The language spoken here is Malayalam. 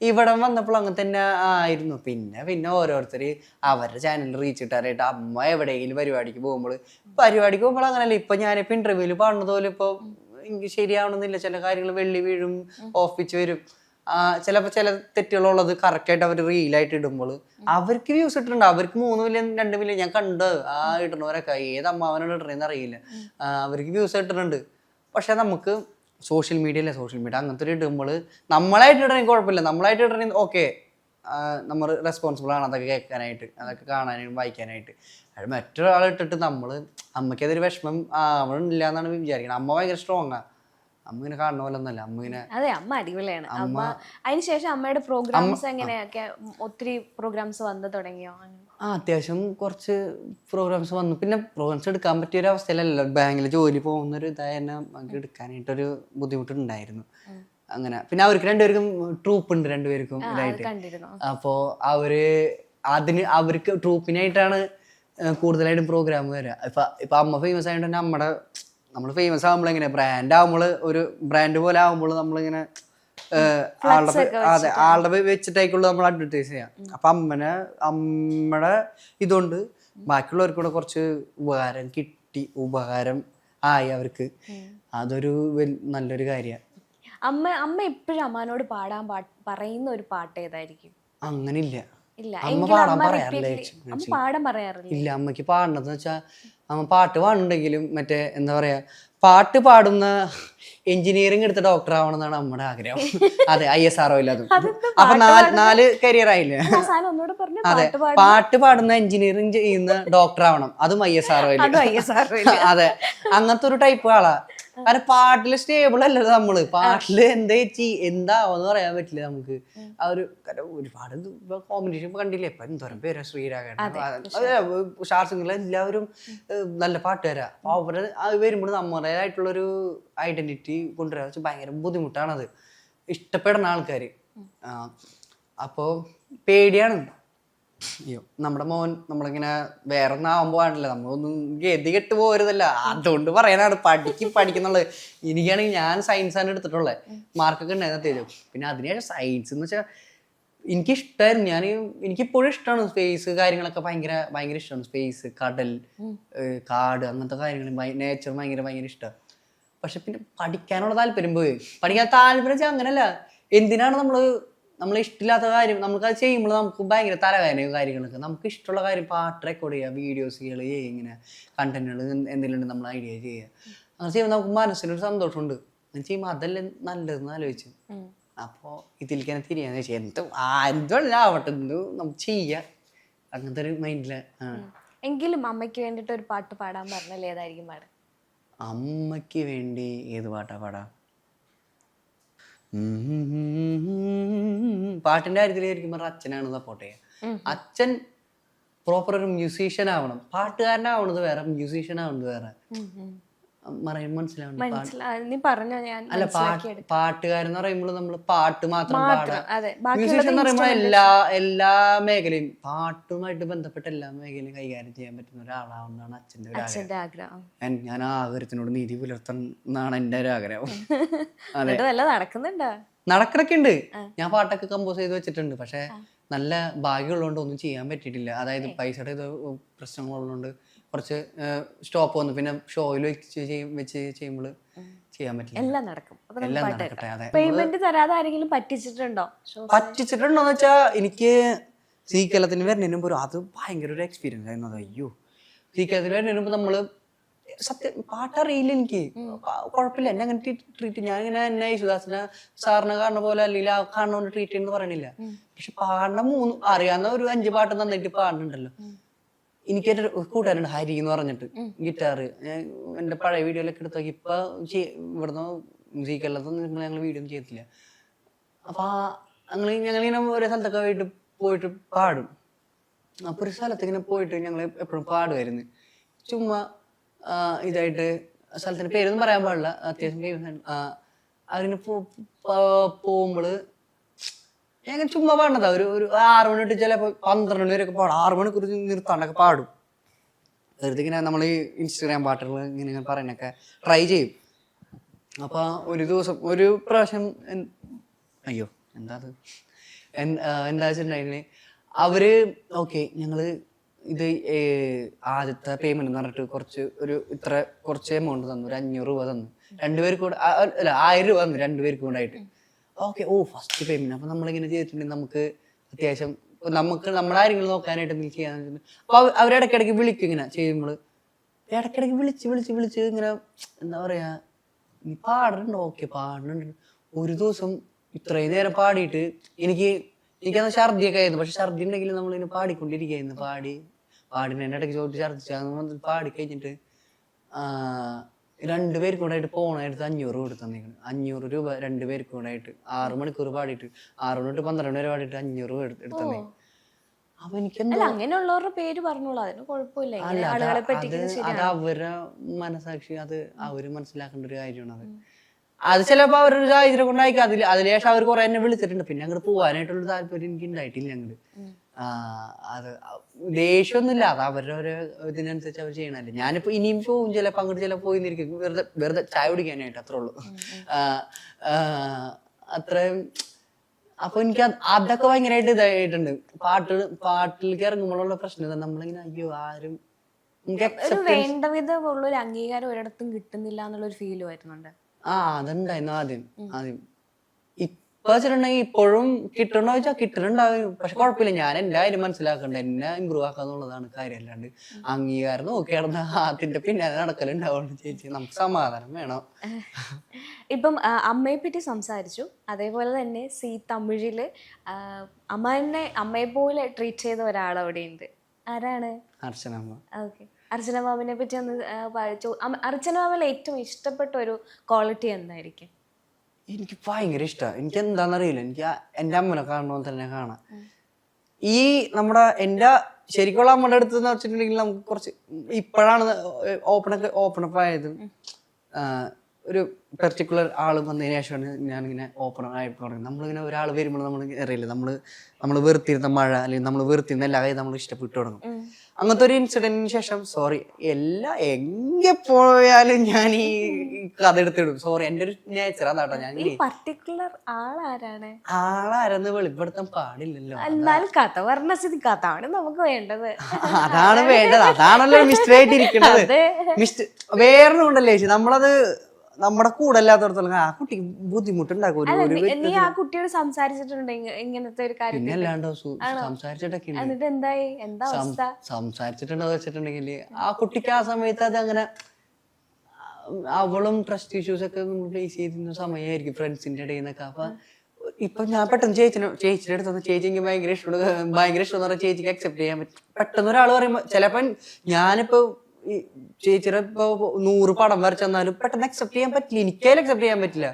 ഇവിടെ വന്നപ്പോൾ അങ്ങനെ തന്നെ ആയിരുന്നു. പിന്നെ ഓരോരുത്തർ അവരുടെ ചാനലിൽ റീച്ച് കിട്ടാനായിട്ട് അമ്മ എവിടെയെങ്കിലും പരിപാടിക്ക് പോകുമ്പോൾ അങ്ങനല്ല. ഇപ്പൊ ഞാനിപ്പോ ഇന്റർവ്യൂവിൽ പാടുന്നത് പോലെ ഇപ്പൊ എനിക്ക് ശരിയാവണമെന്നില്ല. ചില കാര്യങ്ങൾ വെള്ളി വീഴും, ഓഫിച്ച് വരും. ചിലപ്പോൾ ചില തെറ്റുകളുള്ളത് കറക്റ്റായിട്ട് അവർ റീലായിട്ട് ഇടുമ്പോൾ അവർക്ക് വ്യൂസ് ഇട്ടിട്ടുണ്ട്. അവർക്ക് 3 മില്യൺ 2 മില്യൺ ഞാൻ കണ്ട് ഇടുന്നവരൊക്കെ ഏത് അമ്മാവനാണ് ഇടണേന്ന് അറിയില്ല. അവർക്ക് വ്യൂസ് ഇട്ടിട്ടുണ്ട്. പക്ഷെ നമുക്ക് സോഷ്യൽ മീഡിയ അങ്ങനത്തെ ഒരു ഇടുമ്പോൾ നമ്മളായിട്ട് ഇടണമെങ്കിൽ കുഴപ്പമില്ല. നമ്മളായിട്ട് ഇടണമെങ്കിൽ ഓക്കെ, നമ്മൾ റെസ്പോൺസിബിൾ ആണ് അതൊക്കെ കേൾക്കാനായിട്ട്, അതൊക്കെ കാണാനായിട്ട് വായിക്കാനായിട്ട്. അത് മറ്റൊരാൾ ഇട്ടിട്ട് അമ്മയ്ക്ക് അതൊരു വിഷമം ആവണില്ല എന്നാണ് വിചാരിക്കുന്നത്. അമ്മ ഭയങ്കര സ്ട്രോങ്ങാണ്. അമ്മ ഇങ്ങനെ കാണുന്ന പോലെ ഒന്നല്ല. അതെ, അമ്മ അടിപൊളിയാണ്. അമ്മ അതിനുശേഷം അമ്മയുടെ പ്രോഗ്രാംസ് എങ്ങനെയൊക്കെ ഒത്തിരി പ്രോഗ്രാംസ് വന്നു തുടങ്ങിയോ? അത്യാവശ്യം കുറച്ച് പ്രോഗ്രാംസ് വന്നു. പിന്നെ പ്രോഗ്രാംസ് എടുക്കാൻ പറ്റിയൊരു അവസ്ഥയിലല്ലോ, ബാങ്കിൽ ജോലി പോകുന്നൊരു ഇതായ തന്നെ നമുക്ക് എടുക്കാനായിട്ടൊരു ബുദ്ധിമുട്ടുണ്ടായിരുന്നു. അങ്ങനെ പിന്നെ അവർക്ക് രണ്ടുപേർക്കും ട്രൂപ്പ് ഉണ്ട്, രണ്ടുപേർക്കും ഇതായിട്ട്. അപ്പോൾ അവർക്ക് ട്രൂപ്പിനായിട്ടാണ് കൂടുതലായിട്ടും പ്രോഗ്രാം വരിക. ഇപ്പൊ അമ്മ ഫേമസ് ആയതുകൊണ്ട് തന്നെ നമ്മൾ ഫേമസ് ആകുമ്പോൾ എങ്ങനെ ബ്രാൻഡ് ആകുമ്പോൾ ഒരു ബ്രാൻഡ് പോലെ ആകുമ്പോൾ നമ്മളിങ്ങനെ ആളുടെ വെച്ചിട്ടായിക്കുള്ളൂ നമ്മൾ അഡ്വർടൈസ് ചെയ്യാം. അപ്പൊ അമ്മയുടെ ഇതുകൊണ്ട് ബാക്കിയുള്ളവർക്കൂടെ കുറച്ച് ഉപകാരം ആയി അവർക്ക്. അതൊരു നല്ലൊരു കാര്യമാണ്. അമ്മ എപ്പോഴും അമ്മാനോട് പറയുന്ന ഒരു പാട്ട് ഏതായിരിക്കും? അങ്ങനില്ല, അമ്മ പാടാൻ പറയാറില്ല. ഇല്ല, അമ്മക്ക് പാടണതെന്ന് വെച്ചാൽ അമ്മ പാട്ട് പാടുന്നുണ്ടെങ്കിലും മറ്റേ എന്താ പറയാ, പാട്ട് പാടുന്ന എഞ്ചിനീയറിംഗ് എടുത്ത ഡോക്ടർ ആവണം എന്നാണ് നമ്മുടെ ആഗ്രഹം. അതെ, ISRO ഇല്ലാതും. അപ്പൊ 4 കരിയർ ആയില്ലേ? അതെ, പാട്ട് പാടുന്ന എഞ്ചിനീയറിംഗ് ചെയ്യുന്ന ഡോക്ടർ ആവണം, അതും ISRO ഇല്ല. അതെ, അങ്ങനത്തെ ഒരു ടൈപ്പ് ആളാ. കാരണം പാട്ടില് സ്റ്റേബിൾ അല്ലല്ലോ നമ്മള്. പാട്ടില് എന്താവെന്ന് പറയാൻ പറ്റില്ല നമുക്ക്. ആ ഒരു ഒരുപാട് കോമ്പറ്റീഷൻ കണ്ടില്ലേ ഇപ്പൊ, എന്തോരം പേരാ, ശ്രീരാഗേട്ടൻ, ഷാർസിംഗ്, എല്ലാവരും നല്ല പാട്ടുകാരാ. അപ്പൊ അവരെ വരുമ്പോൾ നമ്മുടേതായിട്ടുള്ളൊരു ഐഡന്റിറ്റി കൊണ്ടുവരാൻ വെച്ചാൽ ഭയങ്കര ബുദ്ധിമുട്ടാണത്, ഇഷ്ടപ്പെടുന്ന ആൾക്കാര്. അപ്പോ പേടിയാണ്. അയ്യോ, നമ്മുടെ മോൻ നമ്മളിങ്ങനെ വേറെ ഒന്നും ആവാൻ പോകാനില്ല, നമ്മളൊന്നും ഗതി കെട്ട് പോരുതല്ല. അതുകൊണ്ട് പറയാനാണ് പഠിക്കുന്നുള്ളത്. എനിക്കാണെങ്കിൽ ഞാൻ സയൻസാണ് എടുത്തിട്ടുള്ളത്, മാർക്കൊക്കെ ഉണ്ടായിരുന്നു തരും. പിന്നെ അതിനുശേഷം സയൻസ് എന്ന് വെച്ചാൽ എനിക്കിഷ്ടമായിരുന്നു. എനിക്കിപ്പോഴും ഇഷ്ടമാണ് സ്പേസ് കാര്യങ്ങളൊക്കെ, ഭയങ്കര ഇഷ്ടമാണ്. സ്പേസ്, കടൽ, കാട്, അങ്ങനത്തെ കാര്യങ്ങൾ, നേച്ചർ ഭയങ്കര ഇഷ്ടമാണ്. പക്ഷെ പിന്നെ പഠിക്കാനുള്ള താല്പര്യം പോയി. പഠിക്കാൻ താല്പര്യം വെച്ചാൽ അങ്ങനല്ല, എന്തിനാണ് നമ്മൾ ഇഷ്ടമില്ലാത്ത കാര്യം നമുക്കത് ചെയ്യുമ്പോൾ നമുക്ക് ഭയങ്കര തലവേദനയും കാര്യങ്ങളൊക്കെ. നമുക്ക് ഇഷ്ടമുള്ള കാര്യം പാട്ട് റെക്കോർഡ് ചെയ്യുക, വീഡിയോസുകൾ ചെയ്യുക, ഇങ്ങനെ കണ്ടന്റുകൾ എന്തെങ്കിലും ഉണ്ട് നമ്മൾ ഐഡിയ ചെയ്യുക. അങ്ങനെ ചെയ്യുമ്പോൾ നമുക്ക് മനസ്സിനൊരു സന്തോഷമുണ്ട്. അങ്ങനെ ചെയ്യുമ്പോൾ അതല്ലേ നല്ലതെന്ന് ആലോചിച്ചു. അപ്പോൾ ഇതിലേക്ക് തന്നെ തിരിയാന്ന് വെച്ചാൽ എന്തും ആവട്ടെ, നമുക്ക് ചെയ്യാം, അങ്ങനത്തെ ഒരു മൈൻഡില്. എങ്കിലും അമ്മയ്ക്ക് വേണ്ടിട്ട് ഒരു പാട്ട് പാടാൻ പറഞ്ഞാൽ ഏതായിരിക്കും പാടാ? അമ്മയ്ക്ക് വേണ്ടി ഏത് പാട്ടാ പാടാ? പാട്ടിന്റെ കാര്യത്തിലായിരിക്കും പറഞ്ഞ അച്ഛനാണ് സപ്പോർട്ട് ചെയ്യുക. അച്ഛൻ പ്രോപ്പർ ഒരു മ്യൂസീഷ്യൻ ആവണം. പാട്ടുകാരനാവണത് വേറെ, മ്യൂസീഷ്യൻ ആവണത് വേറെ. അല്ല, പാട്ടുകാരൻ എന്ന് പറയുമ്പോൾ നമ്മൾ പാട്ട് മാത്രം പാടാം. മ്യൂസീഷ്യൻ എന്ന് പറയുമ്പോൾ എല്ലാ മേഖലയും, പാട്ടുമായിട്ട് ബന്ധപ്പെട്ട എല്ലാ മേഖലയും കൈകാര്യം ചെയ്യാൻ പറ്റുന്ന ഒരാളാവുന്നതാണ് അച്ഛൻ്റെ ഒരു ആഗ്രഹം. ഞാൻ ആഗ്രഹത്തിനോട് നീതി പുലർത്തണം എന്നാണ് എൻ്റെ ഒരു ആഗ്രഹം. നടക്കണൊക്കെ ഉണ്ട്. ഞാൻ പാട്ടൊക്കെ കമ്പോസ് ചെയ്ത് വെച്ചിട്ടുണ്ട്. പക്ഷെ നല്ല ഭാഗ്യമുള്ളതുകൊണ്ട് ഒന്നും ചെയ്യാൻ പറ്റിയിട്ടില്ല. അതായത് പൈസയുടെ പ്രശ്നങ്ങളുള്ളതുകൊണ്ട് കുറച്ച് സ്റ്റോപ്പ് വന്നു. പിന്നെ ഷോയിൽ വെച്ച് ചെയ്യുമ്പോൾ ചെയ്യാൻ പറ്റില്ല. എല്ലാം നടക്കും. എല്ലാം നടക്കട്ടെ. അതെ, പറ്റിച്ചിട്ടുണ്ടോന്ന് വെച്ചാൽ എനിക്ക് സീക്കേലത്തിന് വരുന്നതിന് മുമ്പ് അത് ഭയങ്കര ഒരു എക്സ്പീരിയൻസ് ആയിരുന്നു. അയ്യോ, സീക്കേലത്തിന് വരുന്നതിന് മുമ്പ് നമ്മള് സത്യം പാട്ടറിയില്ല എനിക്ക്, കുഴപ്പമില്ല, എന്നെ അങ്ങനെ ട്രീറ്റ്, ഞാനിങ്ങനെ എന്നെ യേശുദാസിനെ സാറിനെ കാണുന്ന പോലെ അല്ലെങ്കിൽ ആ കാണുന്ന ട്രീറ്റ് ചെയ്യുന്ന പറയണില്ല. പക്ഷെ പാടുന്ന അറിയാവുന്ന ഒരു 5 പാട്ട് നന്നായിട്ട് പാടുന്നുണ്ടല്ലോ. എനിക്ക് എൻ്റെ കൂട്ടുകാരുണ്ട് ഹരി എന്ന് പറഞ്ഞിട്ട്, ഗിറ്റാറ്. എൻ്റെ പഴയ വീഡിയോയിലൊക്കെ എടുത്ത് നോക്കി. ഇപ്പൊ ഇവിടുന്ന് മ്യൂസിക്കല്ലാത്തൊന്നും ഞങ്ങൾ വീഡിയോ ഒന്നും ചെയ്തിട്ടില്ല. അപ്പൊ ഞങ്ങളിങ്ങനെ ഓരോ സ്ഥലത്തൊക്കെ പോയിട്ട് പാടും. അപ്പൊ ഒരു സ്ഥലത്ത് ഇങ്ങനെ പോയിട്ട് ഞങ്ങൾ എപ്പോഴും പാടുമായിരുന്നു. ചുമ്മാ ഇതായിട്ട്, സ്ഥലത്തിന്റെ പേരൊന്നും പറയാൻ പാടില്ല, അത്യാവശ്യം ഫേമസ്. അതിന് പോകുമ്പോള് ഞങ്ങൾ ചുമ്മാ പാടുന്നതാ. ഒരു 6 മണി തൊട്ട് ചിലപ്പോൾ 12 മണി വരെയൊക്കെ പാടും. 6 മണിക്കൂർ നിർത്താണ്ടൊക്കെ പാടും. വെറുതെ ഇങ്ങനെ നമ്മൾ ഈ ഇൻസ്റ്റാഗ്രാം പാട്ടുകൾ ഇങ്ങനെ പറയാനൊക്കെ ട്രൈ ചെയ്യും. അപ്പൊ ഒരു ദിവസം ഒരു പ്രാവശ്യം, അയ്യോ എന്താ അത് എന്താ വെച്ചിട്ടുണ്ടെങ്കിൽ അവര് ഓക്കെ ഞങ്ങള് ഇത് ആദ്യത്തെ പേയ്മെന്റ് എന്ന് പറഞ്ഞിട്ട് കുറച്ച് എമൗണ്ട് തന്നു, ഒരു 500 രൂപ തന്നു, രണ്ടുപേർക്ക് കൂടെ അല്ല 1000 രൂപ തന്നു രണ്ടുപേർക്ക് കൂടായിട്ട്. Okay, first payment. അപ്പൊ നമ്മളിങ്ങനെ ചെയ്തിട്ടുണ്ടെങ്കിൽ നമുക്ക് അത്യാവശ്യം നമുക്ക് നമ്മുടെ കാര്യങ്ങൾ നോക്കാനായിട്ട് എന്തെങ്കിലും ചെയ്യാൻ. അപ്പൊ അവരിടയ്ക്കിടയ്ക്ക് വിളിക്കും ഇങ്ങനെ ചെയ്യുമ്പോൾ, ഇടയ്ക്കിടയ്ക്ക് വിളിച്ച് ഇങ്ങനെ എന്താ പറയാ, നീ പാടുന്നുണ്ടോ? ഓക്കെ പാടുന്നുണ്ട്. ഒരു ദിവസം ഇത്രയും നേരം പാടിയിട്ട് എനിക്കന്ന് ഛർദിയൊക്കെ ആയിരുന്നു. പക്ഷെ ഛർദി ഉണ്ടെങ്കിൽ നമ്മളിങ്ങനെ പാടിക്കൊണ്ടിരിക്കുന്നു. പാടിനതിൻ്റെ ഇടയ്ക്ക് ചോദിച്ച് ഛർദിച്ചാൽ പാടി കഴിഞ്ഞിട്ട് രണ്ടുപേർക്കും കൂടെ ആയിട്ട് പോണായിട്ട് 500 രൂപ തന്നേക്കണം. 500 രൂപ രണ്ടുപേർക്കും കൂടെ ആയിട്ട് 6 മണിക്കൂർ പാടിയിട്ട് 6 തൊട്ട് 12 വരെ പാടിയിട്ട് 500 രൂപ എടുത്തന്നേ. അപ്പൊ എനിക്കെന്താ അങ്ങനെയുള്ളവരുടെ പേര് പറഞ്ഞോളൂ, അതിന് കുഴപ്പമില്ല. അത് അവരുടെ മനസാക്ഷി, അത് അവര് മനസ്സിലാക്കേണ്ട ഒരു കാര്യമാണ്. അത് ചിലപ്പോ അവരൊരു സാഹചര്യം കൊണ്ടായിരിക്കും. അതിലേശം അവർ കുറെ എന്നെ വിളിച്ചിട്ടുണ്ട്. പിന്നെ അങ്ങോട്ട് പോകാനായിട്ടുള്ള താല്പര്യം എനിക്ക് ഉണ്ടായിട്ടില്ല അങ്ങോട്ട്. അത് ദേഷ്യമൊന്നുമില്ല, അത് അവരുടെ ഒരു ഇതിനനുസരിച്ച് അവർ ചെയ്യണല്ലേ. ഞാനിപ്പോ ഇനിയും പോവും, ചിലപ്പോ അങ്ങോട്ട് ചിലപ്പോ പോയിരിക്കും വെറുതെ ചായ കുടിക്കാനായിട്ട്, അത്രേ ഉള്ളൂ. അത്രയും. അപ്പൊ എനിക്ക് അതൊക്കെ ഭയങ്കരമായിട്ട് ഇതായിട്ടുണ്ട്. പാട്ടിലേക്ക് ഇറങ്ങുമ്പോഴുള്ള പ്രശ്നം നമ്മളിങ്ങനെ അയ്യോ ആരും വേണ്ട വിധമുള്ള ഒരു അംഗീകാരം ഒരിടത്തും കിട്ടുന്നില്ല എന്നുള്ളൊരു ഫീൽ വരുന്നുണ്ട്. അതുണ്ടായിരുന്നു ആദ്യം. ഇപ്പൊ വെച്ചിട്ടുണ്ടെങ്കിൽ ഇപ്പോഴും കിട്ടണോ ചോദിച്ചാൽ കിട്ടുന്നുണ്ടാവും. പക്ഷെ കുഴപ്പമില്ല, ഞാൻ എന്റെ കാര്യം മനസ്സിലാക്കണ്ട, എന്നെ ഇമ്പ്രൂവ് ആക്കാന്നുള്ളതാണ് കാര്യം. അല്ലാണ്ട് അംഗീകാരം നോക്കിയാർന്ന അതിന്റെ പിന്നെ നടക്കലുണ്ടാവുള്ളൂ. ചേച്ചി നമുക്ക് സമാധാനം വേണം. ഇപ്പം അമ്മയെ പറ്റി സംസാരിച്ചു, അതേപോലെ തന്നെ തമിഴില് അമ്മയെ പോലെ ട്രീറ്റ് ചെയ്ത ഒരാൾ അവിടെ ഉണ്ട്. ആരാണ്? അർച്ചനമ്മ. ഓക്കെ, അർച്ചന മാമിനെ പറ്റി ഒന്ന് അർച്ചന മാമിൽ ഏറ്റവും ഇഷ്ടപ്പെട്ട ഒരു ക്വാളിറ്റി എന്തായിരിക്കും? എനിക്ക് ഭയങ്കര ഇഷ്ടമാണ്. എനിക്ക് എന്താണെന്നറിയില്ല, എനിക്ക് എൻ്റെ അമ്മനെ കാണണമെന്ന് തന്നെ കാണാം. ഈ എൻ്റെ ശരിക്കുള്ള അമ്മയുടെ അടുത്ത് എന്ന് വെച്ചിട്ടുണ്ടെങ്കിൽ നമുക്ക് കുറച്ച് ഇപ്പോഴാണ് ഓപ്പണപ്പ് ആയത്. ഒരു പെർട്ടിക്കുലർ ആൾ വന്നതിന് ശേഷമാണ് ഞാനിങ്ങനെ ഓപ്പൺ ആയിട്ട് തുടങ്ങി. നമ്മളിങ്ങനെ ഒരാൾ വരുമ്പോൾ നമ്മൾ അറിയില്ല, നമ്മൾ വെറുത്തിരുന്ന മഴ അല്ലെങ്കിൽ നമ്മൾ വെറുത്തിരുന്ന എല്ലാ കാര്യം നമ്മൾ ഇഷ്ടപ്പെട്ടു തുടങ്ങും. അങ്ങനത്തെ ഒരു ഇൻസിഡന്റിന് ശേഷം സോറി എങ്ങനെ പോയാലും ഞാൻ ഈ കഥ എടുത്തിടും. സോറി, എൻ്റെ ഒരു നേച്ചർ അതാട്ടോ. ഞാൻ ആളാരെന്ന് വെളിപ്പെടുത്താൻ പാടില്ലല്ലോ. എന്നാലും കഥ പറഞ്ഞ സ്ഥിതി കഥയാണ് നമുക്ക് വേണ്ടത്. അതാണ് വേണ്ടത്, അതാണല്ലോ മിസ്റ്റർ ആയിട്ടിരിക്കുന്നത്. വേറെ ഉണ്ടല്ലേ ചേച്ചി, നമ്മളത് നമ്മുടെ കൂടെ അല്ലാത്തടത്തോളം ആ കുട്ടിക്ക് ബുദ്ധിമുട്ടുണ്ടാക്കും. നീ ആ കുട്ടിയോട് സംസാരിച്ചിട്ടുണ്ട് ഇങ്ങനത്തെ ഒരു കാര്യം? പിന്നെ അല്ലാണ്ടോ സംസാരിച്ചിട്ടൊക്കെ സംസാരിച്ചിട്ടുണ്ടോ വെച്ചിട്ടുണ്ടെങ്കിൽ ആ കുട്ടിക്ക് ആ സമയത്ത് അത് അങ്ങനെ അവളും ട്രസ്റ്റ് ഇഷ്യൂസ് ഒക്കെ ഫേസ് ചെയ്തിരുന്ന സമയമായിരിക്കും ഫ്രണ്ട്സിന്റെ ഇടയിൽ നിന്നൊക്കെ. അപ്പൊ ഇപ്പൊ ഞാൻ പെട്ടെന്ന് ചേച്ചിയുടെ അടുത്ത് ചേച്ചി എനിക്ക് ഭയങ്കര ഇഷ്ടം എന്ന് പറഞ്ഞാൽ ചേച്ചിക്ക് അക്സെപ്റ്റ് ചെയ്യാൻ പറ്റും. പെട്ടെന്ന് ഒരാൾ പറയുമ്പോ ചിലപ്പോ ഞാനിപ്പോ ചേച്ചിയുടെ ഇപ്പൊ 100 പടം വരച്ചെന്നാലും പെട്ടെന്ന് അക്സെപ്റ്റ് ചെയ്യാൻ പറ്റില്ല, എനിക്കായാലും അക്സെപ്റ്റ് ചെയ്യാൻ പറ്റില്ല.